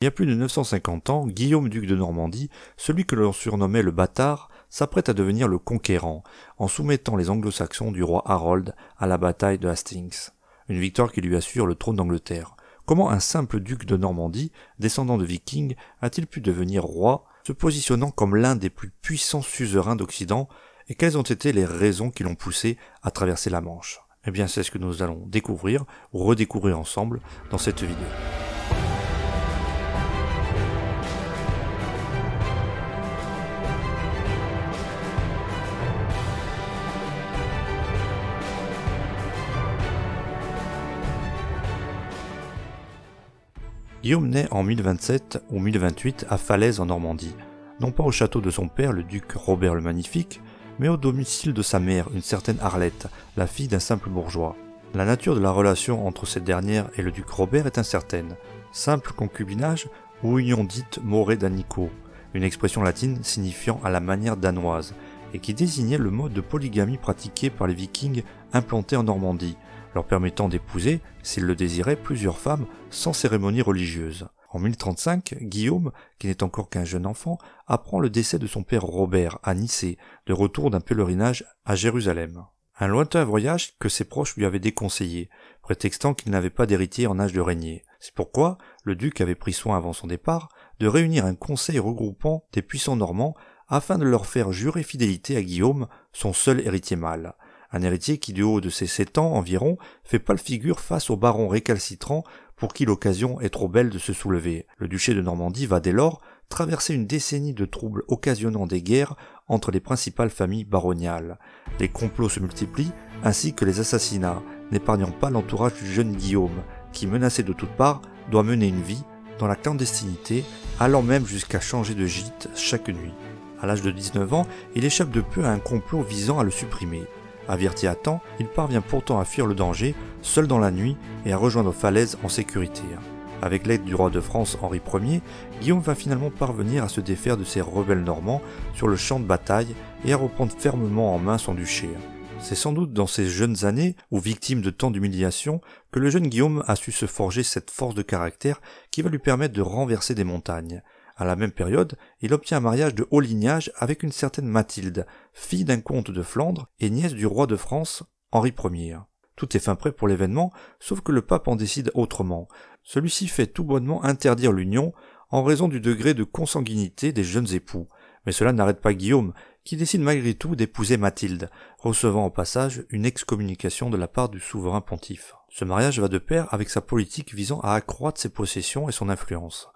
Il y a plus de 950 ans, Guillaume duc de Normandie, celui que l'on surnommait le bâtard, s'apprête à devenir le conquérant, en soumettant les anglo-saxons du roi Harold à la bataille de Hastings, une victoire qui lui assure le trône d'Angleterre. Comment un simple duc de Normandie, descendant de vikings, a-t-il pu devenir roi, se positionnant comme l'un des plus puissants suzerains d'Occident, et quelles ont été les raisons qui l'ont poussé à traverser la Manche? Eh bien, c'est ce que nous allons découvrir ou redécouvrir ensemble dans cette vidéo. Guillaume naît en 1027 ou 1028 à Falaise en Normandie, non pas au château de son père, le duc Robert le Magnifique, mais au domicile de sa mère, une certaine Arlette, la fille d'un simple bourgeois. La nature de la relation entre cette dernière et le duc Robert est incertaine. Simple concubinage ou union dite morée d'anico, une expression latine signifiant à la manière danoise, et qui désignait le mode de polygamie pratiqué par les vikings implantés en Normandie, leur permettant d'épouser, s'ils le désiraient, plusieurs femmes sans cérémonie religieuse. En 1035, Guillaume, qui n'est encore qu'un jeune enfant, apprend le décès de son père Robert à Nicée, de retour d'un pèlerinage à Jérusalem. Un lointain voyage que ses proches lui avaient déconseillé, prétextant qu'il n'avait pas d'héritier en âge de régner. C'est pourquoi le duc avait pris soin avant son départ de réunir un conseil regroupant des puissants normands afin de leur faire jurer fidélité à Guillaume, son seul héritier mâle. Un héritier qui, du haut de ses 7 ans environ, fait pâle figure face au baron récalcitrant pour qui l'occasion est trop belle de se soulever. Le duché de Normandie va dès lors traverser une décennie de troubles occasionnant des guerres entre les principales familles baroniales. Les complots se multiplient, ainsi que les assassinats, n'épargnant pas l'entourage du jeune Guillaume, qui, menacé de toutes parts, doit mener une vie dans la clandestinité, allant même jusqu'à changer de gîte chaque nuit. À l'âge de 19 ans, il échappe de peu à un complot visant à le supprimer. Averti à temps, il parvient pourtant à fuir le danger, seul dans la nuit, et à rejoindre Falaise en sécurité. Avec l'aide du roi de France Henri Ier, Guillaume va finalement parvenir à se défaire de ses rebelles normands sur le champ de bataille et à reprendre fermement en main son duché. C'est sans doute dans ces jeunes années, ou victime de tant d'humiliations, que le jeune Guillaume a su se forger cette force de caractère qui va lui permettre de renverser des montagnes. À la même période, il obtient un mariage de haut lignage avec une certaine Mathilde, fille d'un comte de Flandre et nièce du roi de France, Henri Ier. Tout est fin prêt pour l'événement, sauf que le pape en décide autrement. Celui-ci fait tout bonnement interdire l'union en raison du degré de consanguinité des jeunes époux. Mais cela n'arrête pas Guillaume, qui décide malgré tout d'épouser Mathilde, recevant au passage une excommunication de la part du souverain pontife. Ce mariage va de pair avec sa politique visant à accroître ses possessions et son influence.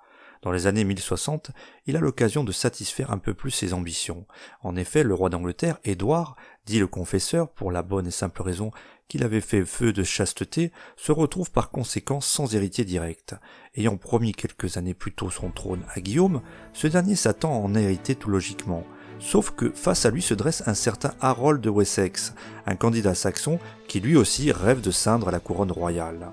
Dans les années 1060, il a l'occasion de satisfaire un peu plus ses ambitions. En effet, le roi d'Angleterre, Édouard, dit le confesseur, pour la bonne et simple raison qu'il avait fait feu de chasteté, se retrouve par conséquent sans héritier direct. Ayant promis quelques années plus tôt son trône à Guillaume, ce dernier s'attend à en hériter tout logiquement. Sauf que face à lui se dresse un certain Harold de Wessex, un candidat saxon qui lui aussi rêve de ceindre la couronne royale.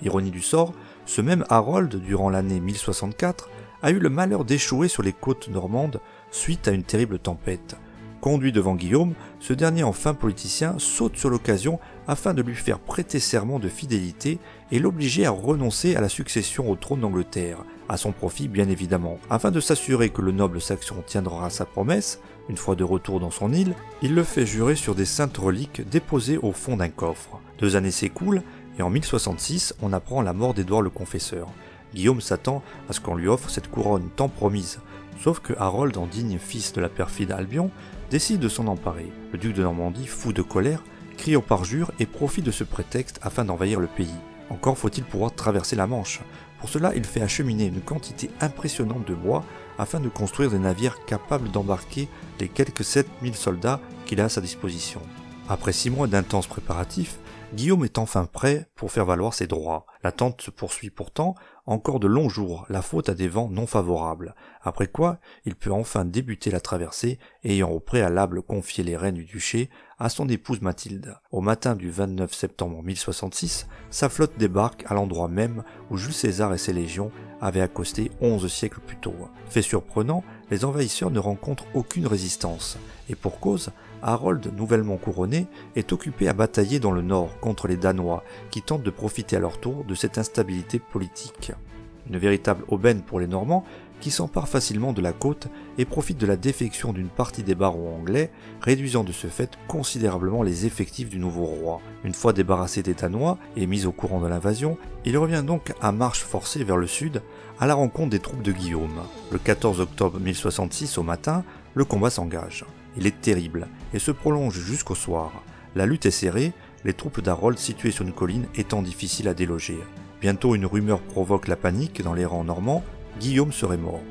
Ironie du sort, ce même Harold, durant l'année 1064, a eu le malheur d'échouer sur les côtes normandes suite à une terrible tempête. Conduit devant Guillaume, ce dernier enfin politicien saute sur l'occasion afin de lui faire prêter serment de fidélité et l'obliger à renoncer à la succession au trône d'Angleterre, à son profit bien évidemment. Afin de s'assurer que le noble saxon tiendra sa promesse, une fois de retour dans son île, il le fait jurer sur des saintes reliques déposées au fond d'un coffre. 2 années s'écoulent, et en 1066, on apprend la mort d'Édouard le Confesseur. Guillaume s'attend à ce qu'on lui offre cette couronne tant promise, sauf que Harold, en digne fils de la perfide Albion, décide de s'en emparer. Le duc de Normandie, fou de colère, crie au parjure et profite de ce prétexte afin d'envahir le pays. Encore faut-il pouvoir traverser la Manche. Pour cela, il fait acheminer une quantité impressionnante de bois afin de construire des navires capables d'embarquer les quelques 7000 soldats qu'il a à sa disposition. Après 6 mois d'intenses préparatifs, Guillaume est enfin prêt pour faire valoir ses droits. L'attente se poursuit pourtant encore de longs jours, la faute à des vents non favorables, après quoi il peut enfin débuter la traversée, ayant au préalable confié les rênes du duché à son épouse Mathilde. Au matin du 29 septembre 1066, sa flotte débarque à l'endroit même où Jules César et ses légions avaient accosté 11 siècles plus tôt. Fait surprenant, les envahisseurs ne rencontrent aucune résistance, et pour cause, Harold, nouvellement couronné, est occupé à batailler dans le nord contre les Danois, qui tentent de profiter à leur tour de cette instabilité politique. une véritable aubaine pour les Normands qui s'emparent facilement de la côte et profitent de la défection d'une partie des barons anglais, réduisant de ce fait considérablement les effectifs du nouveau roi. Une fois débarrassé des Danois et mis au courant de l'invasion, il revient donc à marche forcée vers le sud, à la rencontre des troupes de Guillaume. Le 14 octobre 1066 au matin, le combat s'engage. Il est terrible et se prolonge jusqu'au soir. La lutte est serrée, les troupes d'Harold situées sur une colline étant difficiles à déloger. Bientôt une rumeur provoque la panique dans les rangs normands, Guillaume serait mort.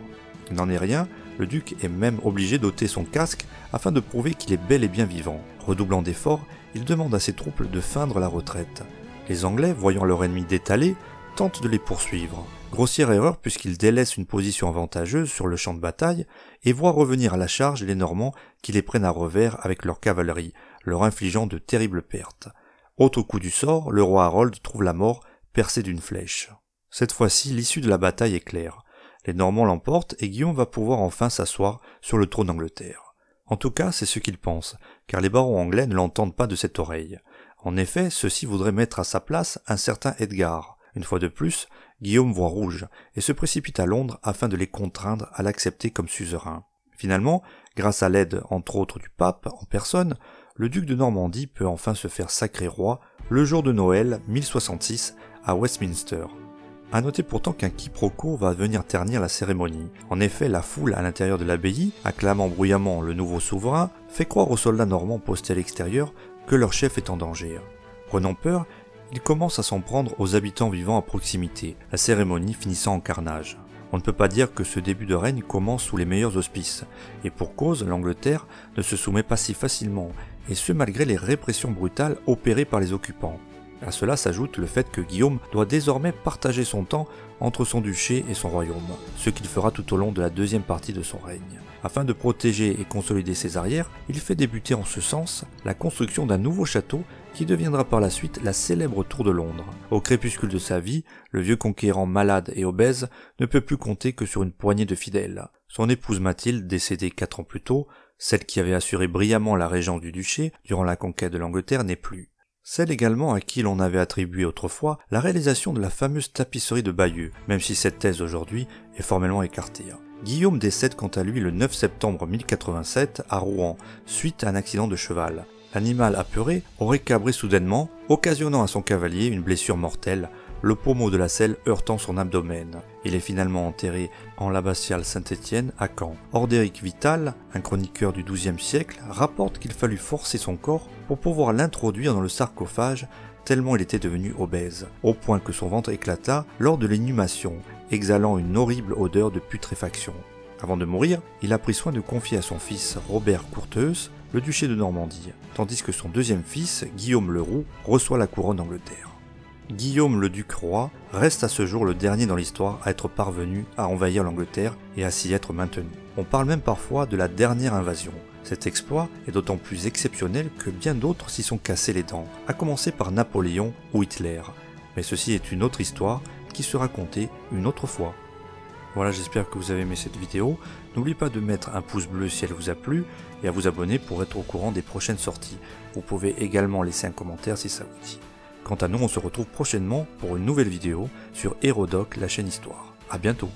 Il n'en est rien, le duc est même obligé d'ôter son casque afin de prouver qu'il est bel et bien vivant. Redoublant d'efforts, il demande à ses troupes de feindre la retraite. Les Anglais, voyant leur ennemi détalé, tentent de les poursuivre. Grossière erreur puisqu'ils délaissent une position avantageuse sur le champ de bataille et voient revenir à la charge les Normands qui les prennent à revers avec leur cavalerie, leur infligeant de terribles pertes. Autre coup du sort, le roi Harold trouve la mort percé d'une flèche. Cette fois-ci, l'issue de la bataille est claire. Les Normands l'emportent et Guillaume va pouvoir enfin s'asseoir sur le trône d'Angleterre. En tout cas, c'est ce qu'il pense, car les barons anglais ne l'entendent pas de cette oreille. En effet, ceux-ci voudraient mettre à sa place un certain Edgar. Une fois de plus, Guillaume voit rouge et se précipite à Londres afin de les contraindre à l'accepter comme suzerain. Finalement, grâce à l'aide entre autres du pape en personne, le duc de Normandie peut enfin se faire sacrer roi le jour de Noël 1066 à Westminster. À noter pourtant qu'un quiproquo va venir ternir la cérémonie. En effet, la foule à l'intérieur de l'abbaye, acclamant bruyamment le nouveau souverain, fait croire aux soldats normands postés à l'extérieur que leur chef est en danger. Prenant peur, ils commencent à s'en prendre aux habitants vivant à proximité, la cérémonie finissant en carnage. On ne peut pas dire que ce début de règne commence sous les meilleurs auspices, et pour cause, l'Angleterre ne se soumet pas si facilement, et ce malgré les répressions brutales opérées par les occupants. À cela s'ajoute le fait que Guillaume doit désormais partager son temps entre son duché et son royaume, ce qu'il fera tout au long de la deuxième partie de son règne. Afin de protéger et consolider ses arrières, il fait débuter en ce sens la construction d'un nouveau château qui deviendra par la suite la célèbre Tour de Londres. Au crépuscule de sa vie, le vieux conquérant malade et obèse ne peut plus compter que sur une poignée de fidèles. Son épouse Mathilde, décédée 4 ans plus tôt, celle qui avait assuré brillamment la régence du duché durant la conquête de l'Angleterre, n'est plus. Celle également à qui l'on avait attribué autrefois la réalisation de la fameuse tapisserie de Bayeux, même si cette thèse aujourd'hui est formellement écartée. Guillaume décède quant à lui le 9 septembre 1087 à Rouen, suite à un accident de cheval. L'animal apeuré aurait cabré soudainement, occasionnant à son cavalier une blessure mortelle, le pommeau de la selle heurtant son abdomen. Il est finalement enterré en l'abbatiale Saint-Étienne à Caen. Ordéric Vital, un chroniqueur du XIIe siècle, rapporte qu'il fallut forcer son corps pour pouvoir l'introduire dans le sarcophage tellement il était devenu obèse, au point que son ventre éclata lors de l'inhumation, exhalant une horrible odeur de putréfaction. Avant de mourir, il a pris soin de confier à son fils Robert Courteheuse le duché de Normandie, tandis que son deuxième fils, Guillaume le Roux, reçoit la couronne d'Angleterre. Guillaume le duc roi reste à ce jour le dernier dans l'histoire à être parvenu à envahir l'Angleterre et à s'y être maintenu. On parle même parfois de la dernière invasion. Cet exploit est d'autant plus exceptionnel que bien d'autres s'y sont cassés les dents, à commencer par Napoléon ou Hitler. Mais ceci est une autre histoire qui sera contée une autre fois. Voilà, j'espère que vous avez aimé cette vidéo. N'oubliez pas de mettre un pouce bleu si elle vous a plu et à vous abonner pour être au courant des prochaines sorties. Vous pouvez également laisser un commentaire si ça vous dit. Quant à nous, on se retrouve prochainement pour une nouvelle vidéo sur Hérodoc, la chaîne Histoire. À bientôt.